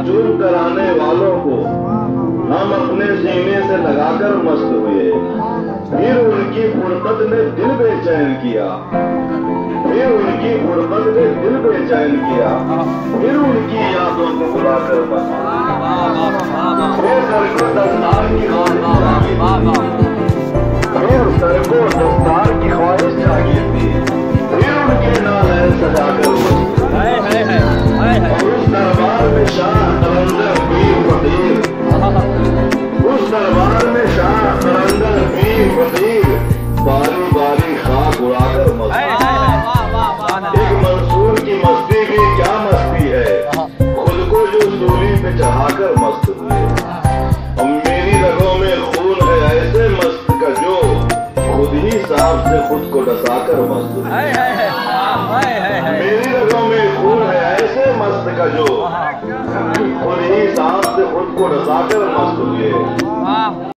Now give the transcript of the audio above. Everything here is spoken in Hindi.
चूम कराने वालों को हम अपने सीने से लगाकर मस्त हुए। फिर उनकी फुर्सत ने दिल बेचैन किया, फिर उनकी फुर्सत ने दिल बेचैन किया, फिर उनकी यादों को बुलाकर मस्त हुए। सर को दस्तार की फिर सर को दस्तार की ख्वाहिश जागी थी, फिर उनके नाल सजाकर मस्त हुए। उस दरबार में शाह कलंदर पीर फकीर, उस दरबार में शाह कलंदर पीर फकीर बारी बारी खाक उड़ाकर मस्त। एक मंसूर की मस्ती भी क्या मस्ती है, खुद को जो सूली पे चढ़ाकर मस्त हुए। और मेरी रगों में खून है ऐसे मस्त का जो खुद ही सांप से खुद को डसाकर मस्त हुए। मेरी रगों में खून है ऐसे मस्त का जो खुद ही सांप से खुद को डसाकर मस्त हुए।